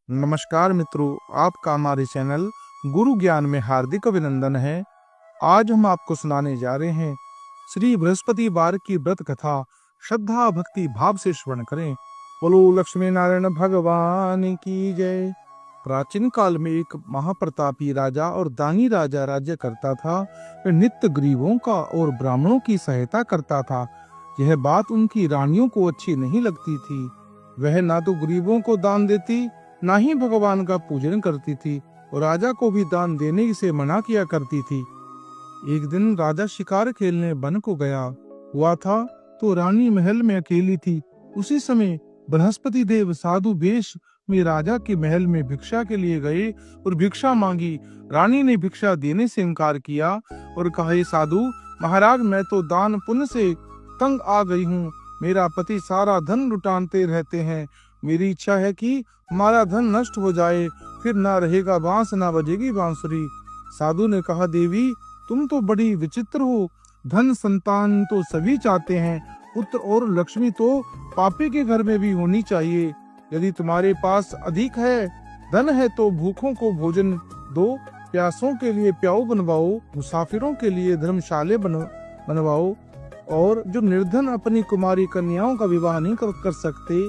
नमस्कार मित्रों, आपका हमारे चैनल गुरु ज्ञान में हार्दिक अभिनंदन है। आज हम आपको सुनाने जा रहे हैं श्री बृहस्पतिवार की व्रत कथा। श्रद्धा भक्ति भाव से श्रवण करें। बोलो लक्ष्मी नारायण भगवान की जय। प्राचीन काल में एक महाप्रतापी राजा और दानी राजा राज्य करता था। वह नित्य गरीबों का और ब्राह्मणों की सहायता करता था। यह बात उनकी रानियों को अच्छी नहीं लगती थी। वह ना तो गरीबों को दान देती, ना ही भगवान का पूजन करती थी और राजा को भी दान देने से मना किया करती थी। एक दिन राजा शिकार खेलने वन को गया हुआ था तो रानी महल में अकेली थी। उसी समय बृहस्पति देव साधु वेश में राजा के महल में भिक्षा के लिए गए और भिक्षा मांगी। रानी ने भिक्षा देने से इनकार किया और कहा, हे साधु महाराज, मैं तो दान पुण्य से तंग आ गई हूँ। मेरा पति सारा धन लुटाते रहते हैं। मेरी इच्छा है कि हमारा धन नष्ट हो जाए, फिर ना रहेगा बांस ना बजेगी बांसुरी। साधु ने कहा, देवी तुम तो बड़ी विचित्र हो। धन संतान तो सभी चाहते हैं, पुत्र और लक्ष्मी तो पापी के घर में भी होनी चाहिए। यदि तुम्हारे पास अधिक है धन है तो भूखों को भोजन दो, प्यासों के लिए प्याऊ बनवाओ, मुसाफिरों के लिए धर्मशाले बनवाओ और जो निर्धन अपनी कुमारी कन्याओं का विवाह नहीं कर सकते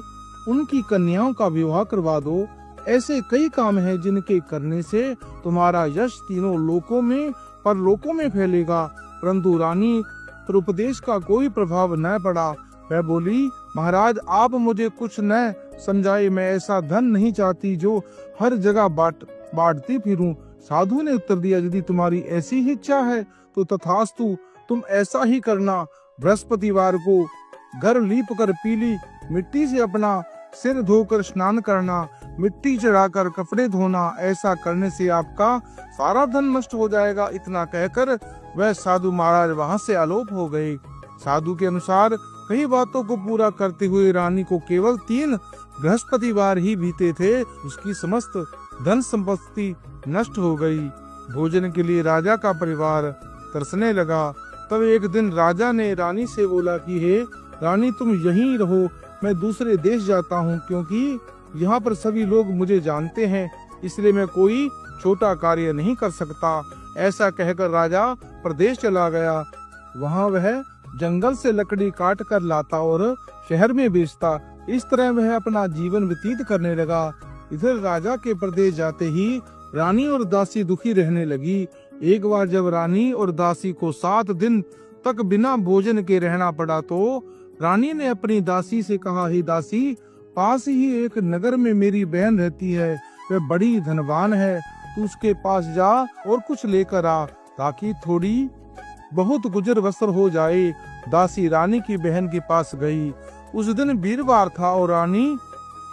उनकी कन्याओं का विवाह करवा दो। ऐसे कई काम हैं जिनके करने से तुम्हारा यश तीनों लोकों में परलोकों में फैलेगा। परंतु रानी पर उपदेश का कोई प्रभाव न पड़ा। वह बोली, महाराज आप मुझे कुछ न समझाए, मैं ऐसा धन नहीं चाहती जो हर जगह बांटती फिरूं। साधु ने उत्तर दिया, यदि तुम्हारी ऐसी ही इच्छा है तो तथास्तु, तुम ऐसा ही करना। बृहस्पतिवार को घर लीप कर पीली मिट्टी से अपना सिर धोकर स्नान करना, मिट्टी चढ़ाकर कपड़े धोना। ऐसा करने से आपका सारा धन नष्ट हो जाएगा। इतना कहकर वह साधु महाराज वहां से आलोप हो गए। साधु के अनुसार कई बातों को पूरा करते हुए रानी को केवल 3 बृहस्पतिवार ही बीते थे। उसकी समस्त धन संपत्ति नष्ट हो गई। भोजन के लिए राजा का परिवार तरसने लगा। तब एक दिन राजा ने रानी से बोला कि हे रानी, तुम यहीं रहो, मैं दूसरे देश जाता हूँ, क्योंकि यहाँ पर सभी लोग मुझे जानते हैं, इसलिए मैं कोई छोटा कार्य नहीं कर सकता। ऐसा कहकर राजा प्रदेश चला गया। वहाँ वह जंगल से लकड़ी काट कर लाता और शहर में बेचता। इस तरह वह अपना जीवन व्यतीत करने लगा। इधर राजा के प्रदेश जाते ही रानी और दासी दुखी रहने लगी। एक बार जब रानी और दासी को 7 दिन तक बिना भोजन के रहना पड़ा तो रानी ने अपनी दासी से कहा, हे दासी, पास ही एक नगर में मेरी बहन रहती है, वह बड़ी धनवान है, तू उसके पास जा और कुछ लेकर आ, ताकि थोड़ी बहुत गुजर बसर हो जाए। दासी रानी की बहन के पास गई। उस दिन वीरवार था और रानी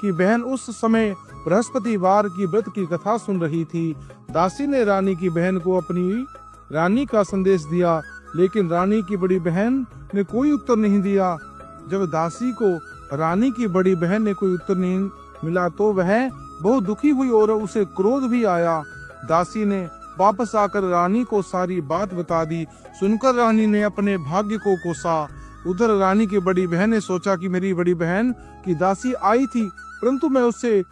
की बहन उस समय बृहस्पतिवार की व्रत की कथा सुन रही थी। दासी ने रानी की बहन को अपनी रानी का संदेश दिया, लेकिन रानी की बड़ी बहन ने कोई उत्तर नहीं दिया। जब दासी को रानी की बड़ी बहन ने कोई उत्तर नहीं मिला तो वह बहुत दुखी हुई और उसे क्रोध भी आया। दासी ने वापस आकर रानी को सारी बात बता दी। सुनकर रानी ने अपने भाग्य को कोसा। उधर रानी की बड़ी बहन ने सोचा कि मेरी बड़ी बहन की दासी आई थी, परंतु मैं उससे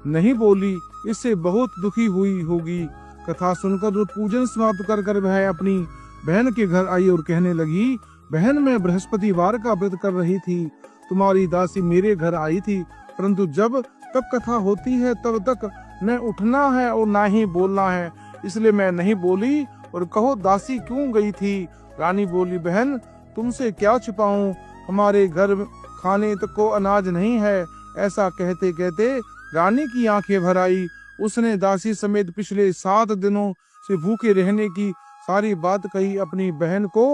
नहीं बोली, इससे बहुत दुखी हुई होगी। कथा सुनकर पूजन समाप्त कर वह अपनी बहन के घर आई और कहने लगी, बहन, मैं बृहस्पतिवार का व्रत कर रही थी, तुम्हारी दासी मेरे घर आई थी, परंतु जब तक कथा होती है तब तक न उठना है और ना ही बोलना है, इसलिए मैं नहीं बोली। और कहो दासी क्यों गई थी? रानी बोली, बहन तुमसे क्या छिपाऊं, हमारे घर खाने तक को अनाज नहीं है। ऐसा कहते कहते रानी की आंखें भर आई। उसने दासी समेत पिछले 7 दिनों से भूखे रहने की सारी बात कही, अपनी बहन को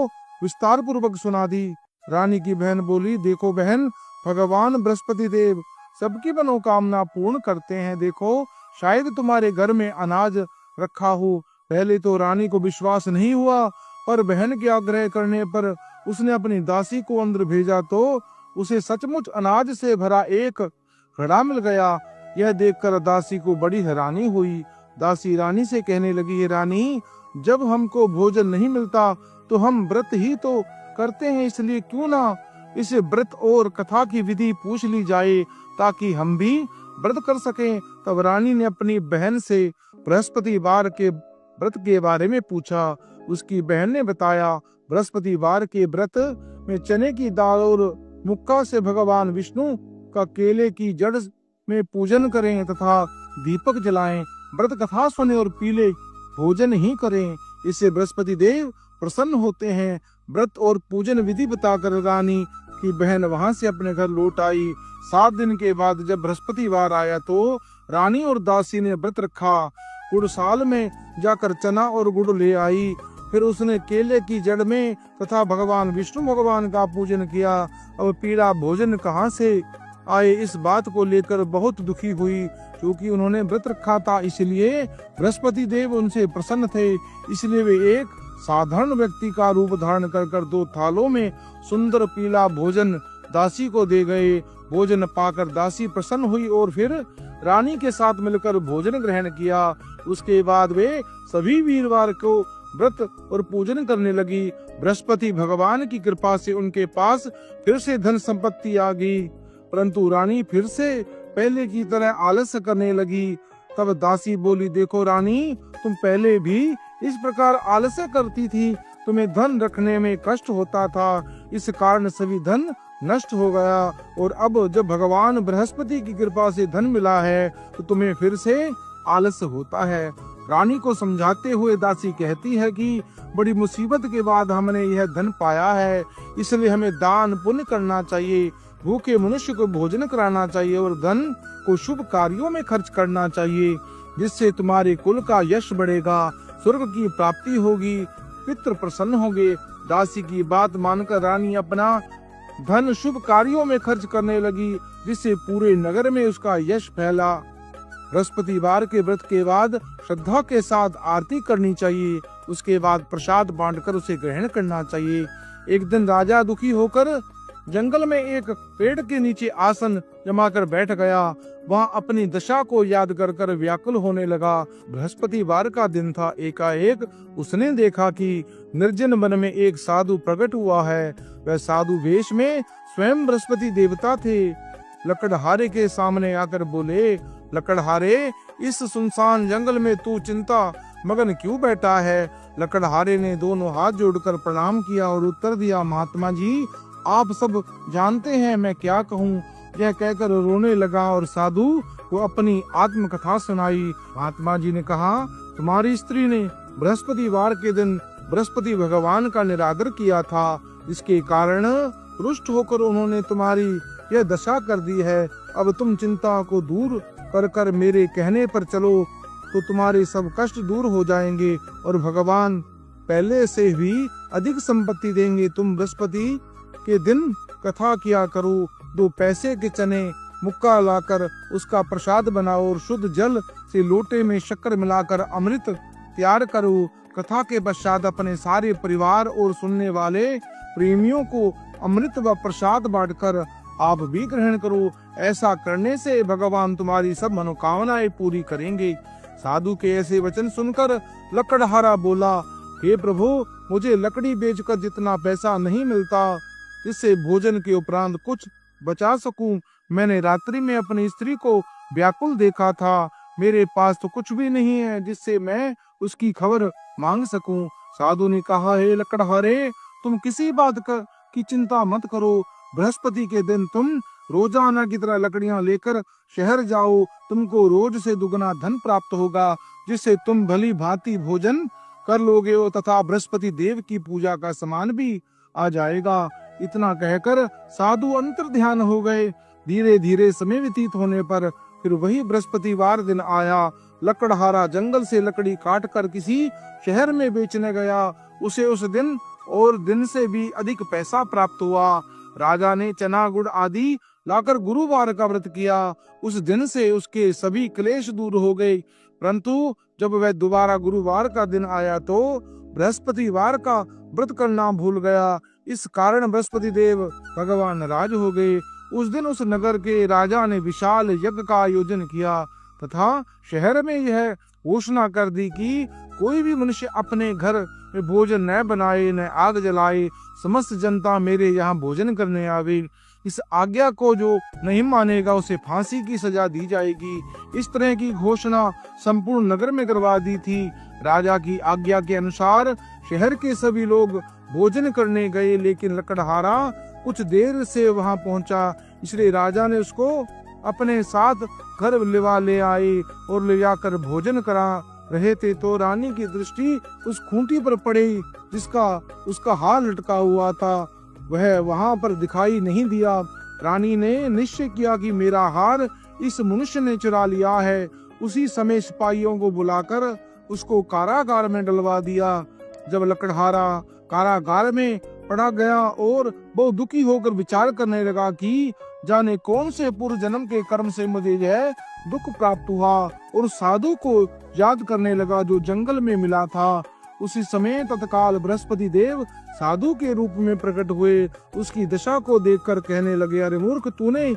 विस्तार पूर्वक सुना दी। रानी की बहन बोली, देखो बहन, भगवान बृहस्पति देव सबकी मनोकामना पूर्ण करते हैं। देखो शायद तुम्हारे घर में अनाज रखा हो। पहले तो रानी को विश्वास नहीं हुआ, पर बहन के आग्रह करने पर उसने अपनी दासी को अंदर भेजा तो उसे सचमुच अनाज से भरा एक घड़ा मिल गया। यह देखकर दासी को बड़ी हैरानी हुई। दासी रानी से कहने लगी, रानी, जब हमको भोजन नहीं मिलता तो हम व्रत ही तो करते हैं, इसलिए क्यों ना इस व्रत और कथा की विधि पूछ ली जाए, ताकि हम भी व्रत कर सके। तब रानी ने अपनी बहन से बृहस्पतिवार के व्रत के बारे में पूछा। उसकी बहन ने बताया, बृहस्पतिवार के व्रत में चने की दाल और मुक्का से भगवान विष्णु का केले की जड़ में पूजन करें तथा दीपक जलाएं। व्रत कथा सुने और पीले भोजन ही करें, इससे बृहस्पति देव प्रसन्न होते हैं। व्रत और पूजन विधि बताकर रानी की बहन वहां से अपने घर लौट आई। 7 दिन के बाद जब बृहस्पतिवार आया तो रानी और दासी ने व्रत रखा। गुड़साल में जाकर चना और गुड़ ले आई। फिर उसने केले की जड़ में तथा भगवान विष्णु भगवान का पूजन किया। अब पीला भोजन कहाँ से आए, इस बात को लेकर बहुत दुखी हुई, क्योंकि उन्होंने व्रत रखा था। इसलिए बृहस्पति देव उनसे प्रसन्न थे। इसलिए वे एक साधारण व्यक्ति का रूप धारण कर 2 थालों में सुंदर पीला भोजन दासी को दे गए। भोजन पाकर दासी प्रसन्न हुई और फिर रानी के साथ मिलकर भोजन ग्रहण किया। उसके बाद वे सभी वीरवार को व्रत और पूजन करने लगी। बृहस्पति भगवान की कृपा से उनके पास फिर से धन संपत्ति आ गई, परंतु रानी फिर से पहले की तरह आलस्य करने लगी। तब दासी बोली, देखो रानी, तुम पहले भी इस प्रकार आलस्य करती थी, तुम्हें धन रखने में कष्ट होता था, इस कारण सभी धन नष्ट हो गया, और अब जब भगवान बृहस्पति की कृपा से धन मिला है तो तुम्हें फिर से आलस्य होता है। रानी को समझाते हुए दासी कहती है कि बड़ी मुसीबत के बाद हमने यह धन पाया है, इसलिए हमें दान पुण्य करना चाहिए, भूखे मनुष्य को भोजन कराना चाहिए और धन को शुभ कार्यों में खर्च करना चाहिए, जिससे तुम्हारे कुल का यश बढ़ेगा, स्वर्ग की प्राप्ति होगी, पितृ प्रसन्न होंगे। दासी की बात मानकर रानी अपना धन शुभ कार्यों में खर्च करने लगी, जिससे पूरे नगर में उसका यश फैला। बृहस्पतिवार के व्रत के बाद श्रद्धा के साथ आरती करनी चाहिए। उसके बाद प्रसाद बांटकर उसे ग्रहण करना चाहिए। एक दिन राजा दुखी होकर जंगल में एक पेड़ के नीचे आसन जमाकर बैठ गया। वहां अपनी दशा को याद कर व्याकुल होने लगा। बृहस्पतिवार का दिन था। एकाएक उसने देखा कि निर्जन वन में एक साधु प्रकट हुआ है। वह साधु वेश में स्वयं बृहस्पति देवता थे। लकड़हारे के सामने आकर बोले, लकड़हारे, इस सुनसान जंगल में तू चिंता मगन क्यों बैठा है? लकड़हारे ने दोनों हाथ जोड़कर प्रणाम किया और उत्तर दिया, महात्मा जी, आप सब जानते हैं मैं क्या कहूँ। यह कहकर रोने लगा और साधु को अपनी आत्मकथा सुनाई। महात्मा जी ने कहा, तुम्हारी स्त्री ने बृहस्पतिवार के दिन बृहस्पति भगवान का निरादर किया था, इसके कारण रुष्ट होकर उन्होंने तुम्हारी यह दशा कर दी है। अब तुम चिंता को दूर कर मेरे कहने पर चलो तो तुम्हारे सब कष्ट दूर हो जाएंगे और भगवान पहले से भी अधिक संपत्ति देंगे। तुम बृहस्पति के दिन कथा किया करो। 2 पैसे के चने मुक्का लाकर उसका प्रसाद बनाओ और शुद्ध जल से लोटे में शक्कर मिलाकर अमृत तैयार करो। कथा के पश्चात अपने सारे परिवार और सुनने वाले प्रेमियों को अमृत व प्रसाद बांटकर आप भी ग्रहण करो। ऐसा करने से भगवान तुम्हारी सब मनोकामनाएं पूरी करेंगे। साधु के ऐसे वचन सुनकर लकड़हारा बोला, हे प्रभु, मुझे लकड़ी बेचकर जितना पैसा नहीं मिलता जिससे भोजन के उपरांत कुछ बचा सकूं, मैंने रात्रि में अपनी स्त्री को व्याकुल देखा था। मेरे पास तो कुछ भी नहीं है जिससे मैं उसकी खबर मांग सकूं। साधु ने कहा, हे लकड़हारे, तुम किसी बात की चिंता मत करो। बृहस्पति के दिन तुम रोजाना की तरह लकड़ियां लेकर शहर जाओ। तुमको रोज से दुगना धन प्राप्त होगा, जिससे तुम भली भांति भोजन कर लोगे तथा बृहस्पति देव की पूजा का सामान भी आ जाएगा। इतना कहकर साधु अंतर ध्यान हो गए। धीरे धीरे समय व्यतीत होने पर फिर वही बृहस्पतिवार दिन आया। लकड़हारा जंगल से लकड़ी काट कर किसी शहर में बेचने गया। उसे उस दिन और दिन से भी अधिक पैसा प्राप्त हुआ। राजा ने चना गुड़ आदि लाकर गुरुवार का व्रत किया। उस दिन से उसके सभी क्लेश दूर हो गए। परंतु जब वह दोबारा गुरुवार का दिन आया तो बृहस्पतिवार का व्रत करना भूल गया। इस कारण बृहस्पति देव भगवान नाराज हो गए। उस दिन उस नगर के राजा ने विशाल यज्ञ का आयोजन किया तथा शहर में यह घोषणा कर दी कि कोई भी मनुष्य अपने घर में भोजन न बनाए न आग जलाए। समस्त जनता मेरे यहाँ भोजन करने आवे। इस आज्ञा को जो नहीं मानेगा उसे फांसी की सजा दी जाएगी। इस तरह की घोषणा संपूर्ण नगर में करवा दी थी। राजा की आज्ञा के अनुसार शहर के सभी लोग भोजन करने गए, लेकिन लकड़हारा कुछ देर से वहां पहुंचा, इसलिए राजा ने उसको अपने साथ घर ले आए और ले जाकर भोजन करा रहे थे तो रानी की दृष्टि उस खूंटी पर पड़ी जिसका उसका हार लटका हुआ था। वह वहां पर दिखाई नहीं दिया। रानी ने निश्चय किया कि मेरा हार इस मनुष्य ने चुरा लिया है। उसी समय सिपाहियों को बुलाकर उसको कारागार में डलवा दिया। जब लकड़हारा कारागार में पड़ा गया और बहुत दुखी होकर विचार करने लगा कि जाने कौन से पूर्व जन्म के कर्म से मुझे यह दुख प्राप्त हुआ, और साधु को याद करने लगा जो जंगल में मिला था। उसी समय तत्काल बृहस्पति देव साधु के रूप में प्रकट हुए। उसकी दशा को देखकर कहने लगे, अरे मूर्ख, तूने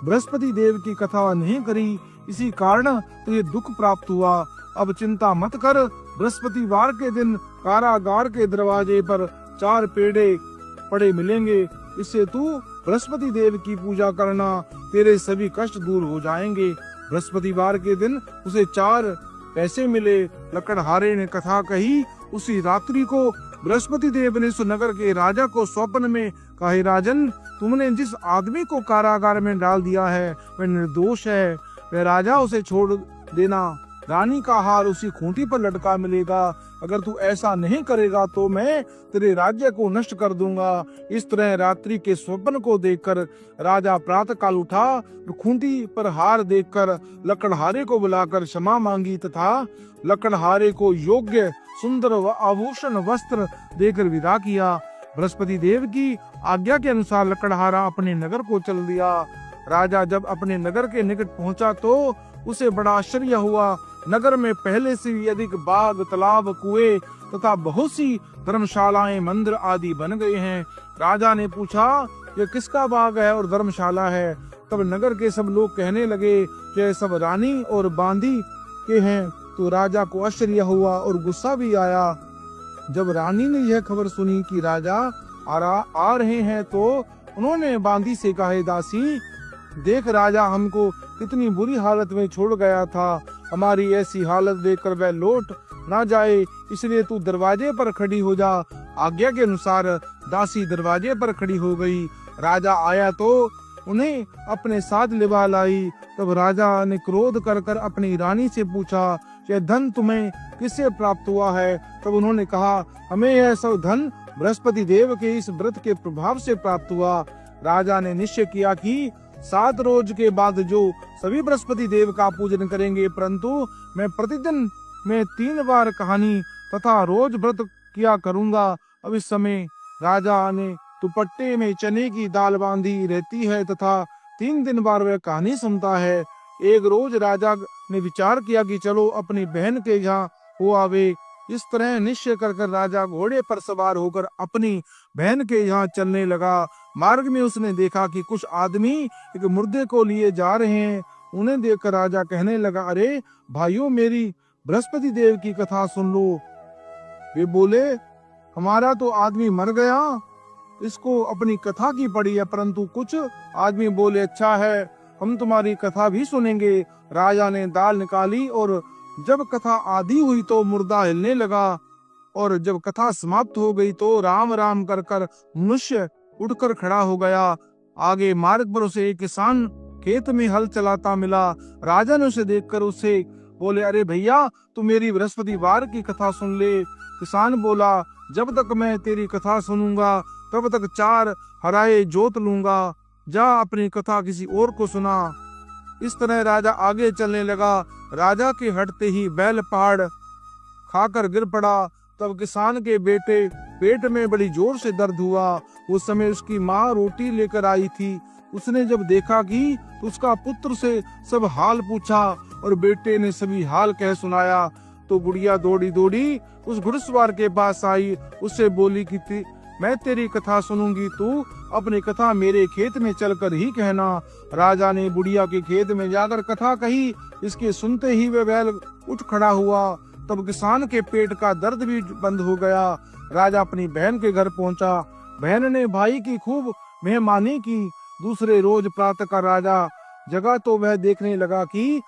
बृहस्पति देव की कथा नहीं करी, इसी कारण तुझे दुख प्राप्त हुआ। अब चिंता मत कर, बृहस्पतिवार के दिन कारागार के दरवाजे पर 4 पेड़े पड़े मिलेंगे। इससे तू बृहस्पति देव की पूजा करना, तेरे सभी कष्ट दूर हो जाएंगे। बृहस्पतिवार के दिन उसे 4 पैसे मिले। लकड़हारे ने कथा कही। उसी रात्रि को बृहस्पति देव ने सुनगर के राजा को स्वप्न में कहा, राजन, तुमने जिस आदमी को कारागार में डाल दिया है वह निर्दोष है, वह राजा उसे छोड़ देना। रानी का हार उसी खूंटी पर लटका मिलेगा। अगर तू ऐसा नहीं करेगा तो मैं तेरे राज्य को नष्ट कर दूंगा। इस तरह रात्रि के स्वप्न को देखकर राजा प्रातः काल उठा, खूंटी पर हार देखकर लकड़हारे को बुलाकर क्षमा मांगी तथा लकड़हारे को योग्य सुंदर व आभूषण वस्त्र देकर विदा किया। बृहस्पति देव की आज्ञा के अनुसार लकड़हारा अपने नगर को चल दिया। राजा जब अपने नगर के निकट पहुंचा तो उसे बड़ा आश्चर्य हुआ। नगर में पहले से भी अधिक बाग, तालाब, कुएं तथा बहुत सी धर्मशालाएं, मंदिर आदि बन गए हैं। राजा ने पूछा, यह किसका बाग है और धर्मशाला है? तब नगर के सब लोग कहने लगे कि यह सब रानी और बांदी के हैं। तो राजा को आश्चर्य हुआ और गुस्सा भी आया। जब रानी ने यह खबर सुनी कि राजा आ रहे हैं तो उन्होंने बांदी से कहा, दासी, देख, राजा हमको कितनी बुरी हालत में छोड़ गया था। हमारी ऐसी हालत देखकर वह लौट ना जाए, इसलिए तू दरवाजे पर खड़ी हो जा। आज्ञा के अनुसार दासी दरवाजे पर खड़ी हो गई। राजा आया तो उन्हें अपने साथ लिवा लाई। तब राजा ने क्रोध कर अपनी रानी से पूछा, यह धन तुम्हें किससे प्राप्त हुआ है? तब उन्होंने कहा, हमें यह सब धन बृहस्पति देव के इस व्रत के प्रभाव से प्राप्त हुआ। राजा ने निश्चय किया कि 7 रोज के बाद जो सभी बृहस्पति देव का पूजन करेंगे, परंतु मैं प्रतिदिन में 3 बार कहानी तथा रोज व्रत किया करूंगा। अब इस समय राजा ने दुपट्टे में चने की दाल बांधी रहती है तथा 3 दिन बार वह कहानी सुनता है। एक रोज राजा ने विचार किया कि चलो अपनी बहन के यहाँ हो आवे। इस तरह निश्चय कर राजा घोड़े पर सवार होकर अपनी बहन के यहाँ चलने लगा। मार्ग में उसने देखा कि कुछ आदमी एक मुर्दे को लिए जा रहे हैं। उन्हें देखकर राजा कहने लगा, अरे भाइयों, मेरी बृहस्पति देव की कथा सुन लो। वे बोले, हमारा तो आदमी मर गया, इसको अपनी कथा की पड़ी है। परंतु कुछ आदमी बोले, अच्छा है, हम तुम्हारी कथा भी सुनेंगे। राजा ने दाल निकाली और जब कथा आधी हुई तो मुर्दा हिलने लगा, और जब कथा समाप्त हो गई तो राम राम कर मनुष्य उठकर खड़ा हो गया। आगे मार्ग पर उसे एक किसान खेत में हल चलाता मिला। राजा ने उसे देखकर उसे बोले, अरे भैया, तू मेरी बृहस्पतिवार की कथा सुन ले। किसान बोला, जब तक मैं तेरी कथा सुनूंगा तब तक 4 हराए जोत लूंगा। जा अपनी कथा किसी और को सुना। इस तरह राजा आगे चलने लगा। राजा के हटते ही बैल पहाड़ खाकर गिर पड़ा। तब किसान के बेटे पेट में बड़ी जोर से दर्द हुआ। उस समय उसकी माँ रोटी लेकर आई थी। उसने जब देखा कि उसका पुत्र से सब हाल पूछा और बेटे ने सभी हाल कह सुनाया, तो बुढ़िया दौड़ी दौड़ी उस घुड़सवार के पास आई। उससे बोली कि मैं तेरी कथा सुनूंगी, तू अपनी कथा मेरे खेत में चलकर ही कहना। राजा ने बुढ़िया के खेत में जाकर कथा कही। इसके सुनते ही वह बैल उठ खड़ा हुआ। तब किसान के पेट का दर्द भी बंद हो गया। राजा अपनी बहन के घर पहुंचा। बहन ने भाई की खूब मेहमानी की। दूसरे रोज प्रातः का राजा जगा तो वह देखने लगा कि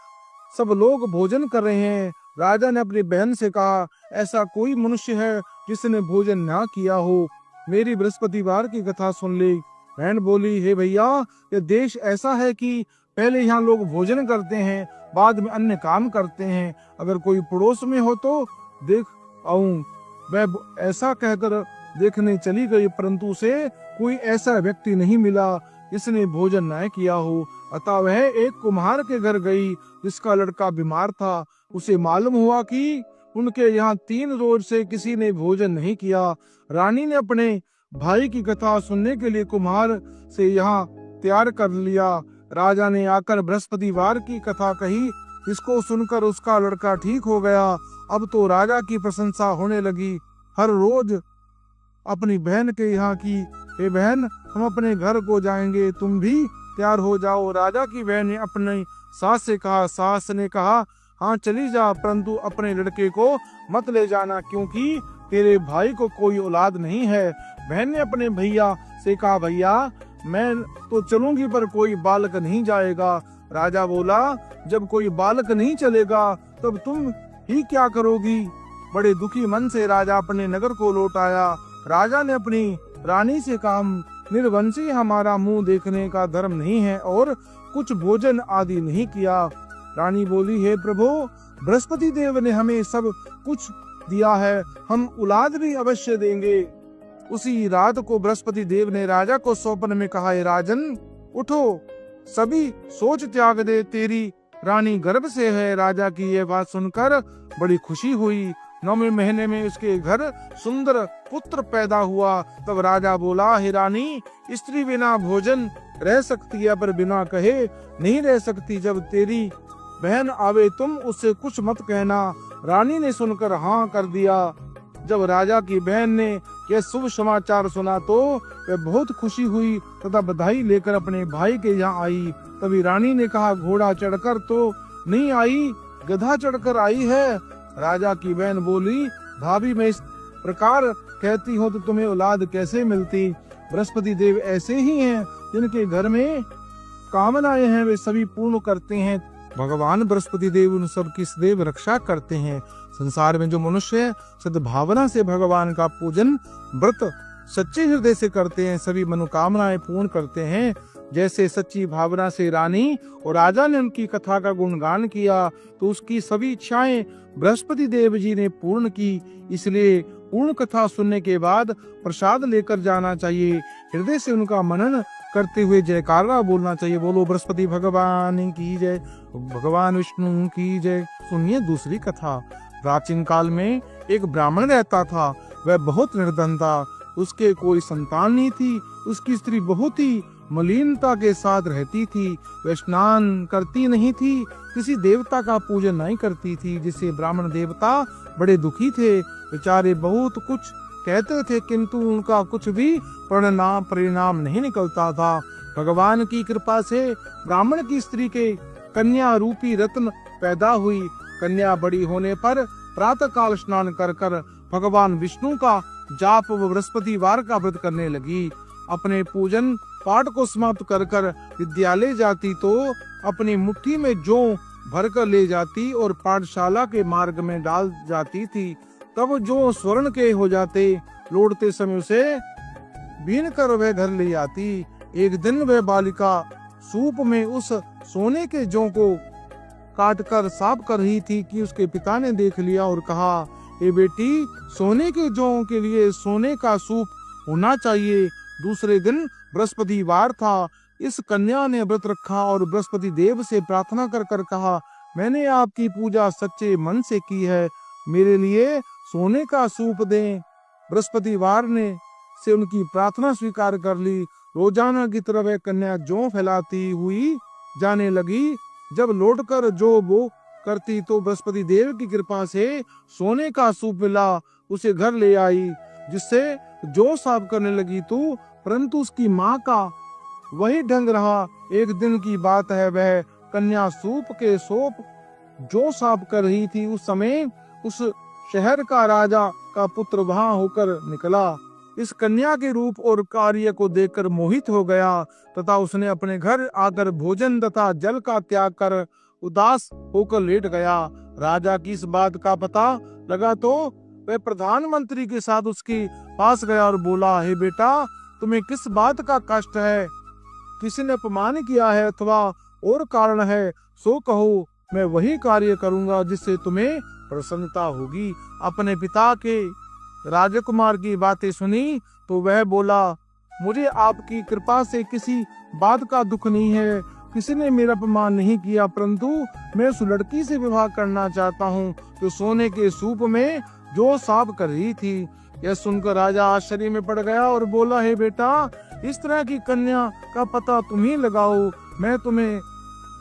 सब लोग भोजन कर रहे हैं। राजा ने अपनी बहन से कहा, ऐसा कोई मनुष्य है जिसने भोजन ना किया हो? मेरी बृहस्पतिवार की कथा सुन ले। बहन बोली, हे भैया, ये देश ऐसा है कि पहले यहाँ लोग भोजन करते हैं, बाद में अन्य काम करते हैं। अगर कोई पड़ोस में हो तो देख आऊं। वह ऐसा कहकर देखने चली गई, परंतु उसे कोई ऐसा व्यक्ति नहीं मिला जिसने भोजन न किया हो। अतः वह एक कुम्हार के घर गई जिसका लड़का बीमार था। उसे मालूम हुआ कि उनके यहाँ 3 रोज से किसी ने भोजन नहीं किया। रानी ने अपने भाई की कथा सुनने के लिए कुम्हार से यहाँ तैयार कर लिया। राजा ने आकर बृहस्पतिवार की कथा कही, इसको सुनकर उसका लड़का ठीक हो गया। अब तो राजा की प्रशंसा होने लगी। हर रोज अपनी बहन के यहाँ की, हे बहन, हम अपने घर को जाएंगे, तुम भी तैयार हो जाओ। राजा की बहन ने अपनी सास से कहा। सास ने कहा, हाँ चली जा, परंतु अपने लड़के को मत ले जाना, क्योंकि तेरे भाई को कोई औलाद नहीं है। बहन ने अपने भैया से कहा, भैया मैं तो चलूंगी पर कोई बालक नहीं जाएगा। राजा बोला, जब कोई बालक नहीं चलेगा तब तुम ही क्या करोगी? बड़े दुखी मन से राजा अपने नगर को लौट आया। राजा ने अपनी रानी से कहा, निर्वंशी हमारा मुंह देखने का धर्म नहीं है और कुछ भोजन आदि नहीं किया। रानी बोली, हे प्रभु, बृहस्पति देव ने हमें सब कुछ दिया है, हम औलाद भी अवश्य देंगे। उसी रात को बृहस्पति देव ने राजा को स्वप्न में कहा, हे राजन, उठो, सभी सोच त्याग दे, तेरी रानी गर्भ से है। राजा की यह बात सुनकर बड़ी खुशी हुई। 9वें महीने में उसके घर सुंदर पुत्र पैदा हुआ। तब राजा बोला, हे रानी, स्त्री बिना भोजन रह सकती है पर बिना कहे नहीं रह सकती। जब तेरी बहन आवे तुम उससे कुछ मत कहना। रानी ने सुनकर हाँ कर दिया। जब राजा की बहन ने यह शुभ समाचार सुना तो वह बहुत खुशी हुई तथा बधाई लेकर अपने भाई के यहाँ आई। तभी रानी ने कहा, घोड़ा चढ़कर तो नहीं आई, गधा चढ़कर आई है। राजा की बहन बोली, भाभी, मैं इस प्रकार कहती हूँ तो तुम्हें औलाद कैसे मिलती? बृहस्पति देव ऐसे ही हैं, जिनके घर में कामनाएं हैं वे सभी पूर्ण करते हैं। भगवान बृहस्पति देव उन सब की सदैव रक्षा करते हैं। संसार में जो मनुष्य सद्भावना से भगवान का पूजन व्रत सच्चे हृदय से करते हैं, सभी मनोकामनाएं पूर्ण करते हैं। जैसे सच्ची भावना से रानी और राजा ने उनकी कथा का गुणगान किया तो उसकी सभी इच्छाएं बृहस्पति देव जी ने पूर्ण की। इसलिए पूर्ण कथा सुनने के बाद प्रसाद लेकर जाना चाहिए। हृदय से उनका मनन करते हुए जयकारा बोलना चाहिए। बोलो बृहस्पति भगवान की जय, भगवान विष्णु की जय। सुनिए दूसरी कथा। प्राचीन काल में एक ब्राह्मण रहता था। वह बहुत निर्धन था, उसके कोई संतान नहीं थी। उसकी स्त्री बहुत ही मलिनता के साथ रहती थी। वह स्नान करती नहीं थी, किसी देवता का पूजन नहीं करती थी, जिससे ब्राह्मण देवता बड़े दुखी थे। बेचारे बहुत कुछ कहते थे किंतु उनका कुछ भी परिणाम नहीं निकलता था। भगवान की कृपा से ब्राह्मण की स्त्री के कन्या रूपी रत्न पैदा हुई। कन्या बड़ी होने पर प्रातः काल स्नान कर कर भगवान विष्णु का जाप व बृहस्पतिवार का व्रत करने लगी। अपने पूजन पाठ को समाप्त कर कर विद्यालय जाती तो अपनी मुट्ठी में जौ भरकर ले जाती और पाठशाला के मार्ग में डाल जाती थी। तब जो स्वर्ण के हो जाते, लौटते समय उसे बीन कर वह घर ले आती। एक दिन वह बालिका सूप में उस सोने के जौ को काट कर साफ कर रही थी कि उसके पिता ने देख लिया और कहा, ए बेटी, सोने के जौ के लिए सोने का सूप होना चाहिए। दूसरे दिन बृहस्पतिवार था। इस कन्या ने व्रत रखा और बृहस्पति देव से प्रार्थना कर कर कहा, मैंने आपकी पूजा सच्चे मन से की है, मेरे लिए सोने का सूप दें। बृहस्पतिवार ने से उनकी प्रार्थना स्वीकार कर ली। रोजाना की तरह वह कन्या जौ फैलाती हुई जाने लगी। जब लौटकर जो वो करती तो बृहस्पति देव की कृपा से सोने का सूप मिला। उसे घर ले आई, जिससे जौ साफ करने लगी तो परंतु उसकी माँ का वही ढंग रहा। एक दिन की बात है, वह कन्या सूप के सोप जो साफ कर रही थी। उस समय उस शहर का राजा का पुत्र वहां होकर निकला। इस कन्या के रूप और कार्य को देखकर मोहित हो गया तथा उसने अपने घर आकर भोजन तथा जल का त्याग कर उदास होकर लेट गया। राजा की इस बात का पता लगा तो वह प्रधानमंत्री के साथ उसके पास गया और बोला, हे बेटा, तुम्हें किस बात का कष्ट है? किसी ने अपमान किया है अथवा और कारण है? सो कहो, मैं वही कार्य करूंगा जिससे तुम्हें प्रसन्नता होगी। अपने पिता के राजकुमार की बातें सुनी तो वह बोला, मुझे आपकी कृपा से किसी बात का दुख नहीं है। किसी ने मेरा अपमान नहीं किया, परंतु मैं उस लड़की से विवाह करना चाहता हूँ जो सोने के सूप में जो साफ कर रही थी। यह सुनकर राजा आश्चर्य में पड़ गया और बोला, हे बेटा, इस तरह की कन्या का पता तुम ही लगाओ, मैं तुम्हें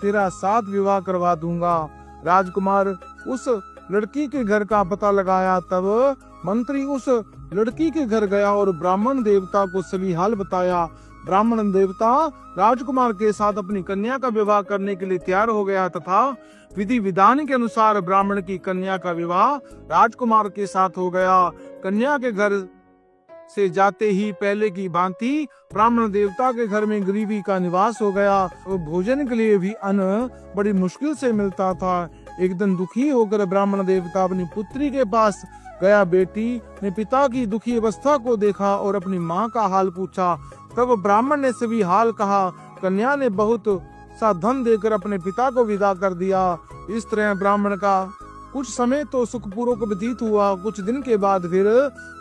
तेरा साथ विवाह करवा दूंगा। राजकुमार उस लड़की के घर का पता लगाया। तब मंत्री उस लड़की के घर गया और ब्राह्मण देवता को सभी हाल बताया। ब्राह्मण देवता राजकुमार के साथ अपनी कन्या का विवाह करने के लिए तैयार हो गया तथा विधि विधान के अनुसार ब्राह्मण की कन्या का विवाह राजकुमार के साथ हो गया। कन्या के घर से जाते ही पहले की भांति ब्राह्मण देवता के घर में गरीबी का निवास हो गया। तो भोजन के लिए भी अन्न बड़ी मुश्किल से मिलता था। एक दिन दुखी होकर ब्राह्मण देवता अपनी पुत्री के पास गया। बेटी ने पिता की दुखी अवस्था को देखा और अपनी माँ का हाल पूछा। तब ब्राह्मण ने सभी हाल कहा। कन्या ने बहुत सा धन देकर अपने पिता को विदा कर दिया। इस तरह ब्राह्मण का कुछ समय तो सुखपूर्वक व्यतीत हुआ। कुछ दिन के बाद फिर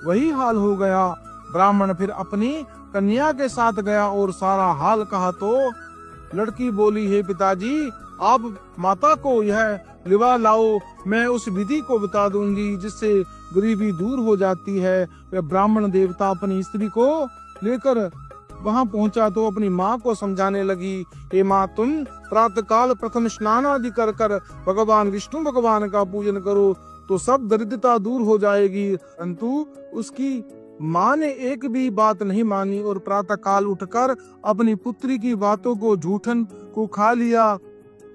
वही हाल हो गया। ब्राह्मण फिर अपनी कन्या के साथ गया और सारा हाल कहा तो लड़की बोली, हे पिताजी, आप माता को यह लिवा लाओ, मैं उस विधि को बता दूंगी जिससे गरीबी दूर हो जाती है। वह ब्राह्मण देवता अपनी स्त्री को लेकर वहां पहुंचा तो अपनी माँ को समझाने लगी, हे माँ, तुम प्रातः काल प्रथम स्नान आदि कर कर भगवान विष्णु भगवान का पूजन करो तो सब दरिद्रता दूर हो जाएगी। परंतु उसकी माँ ने एक भी बात नहीं मानी और प्रातः काल उठकर अपनी पुत्री की बातों को झूठन को खा लिया।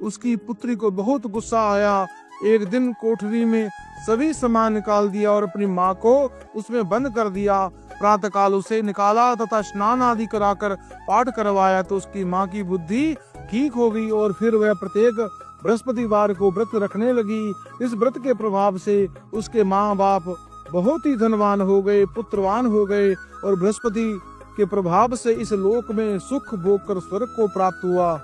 उसकी पुत्री को बहुत गुस्सा आया। एक दिन कोठरी में सभी सामान निकाल दिया और अपनी माँ को उसमें बंद कर दिया। प्रातः काल उसे निकाला तथा स्नान आदि कराकर पाठ करवाया तो उसकी माँ की बुद्धि ठीक हो गई और फिर वह प्रत्येक बृहस्पतिवार को व्रत रखने लगी। इस व्रत के प्रभाव से उसके माँ बाप बहुत ही धनवान हो गए, पुत्रवान हो गए और बृहस्पति के प्रभाव से इस लोक में सुख भोग कर स्वर्ग को प्राप्त हुआ।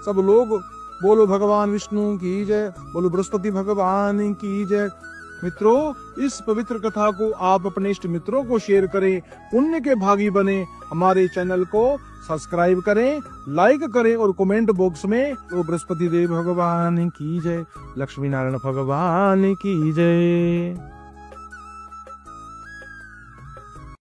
सब लोग बोलो भगवान विष्णु की जय, बोलो बृहस्पति भगवान की जय। मित्रों, इस पवित्र कथा को आप अपने इष्ट मित्रों को शेयर करें, पुण्य के भागी बने। हमारे चैनल को सब्सक्राइब करें, लाइक करें और कमेंट बॉक्स में तो बृहस्पति देव भगवान की जय, लक्ष्मी नारायण भगवान की जय।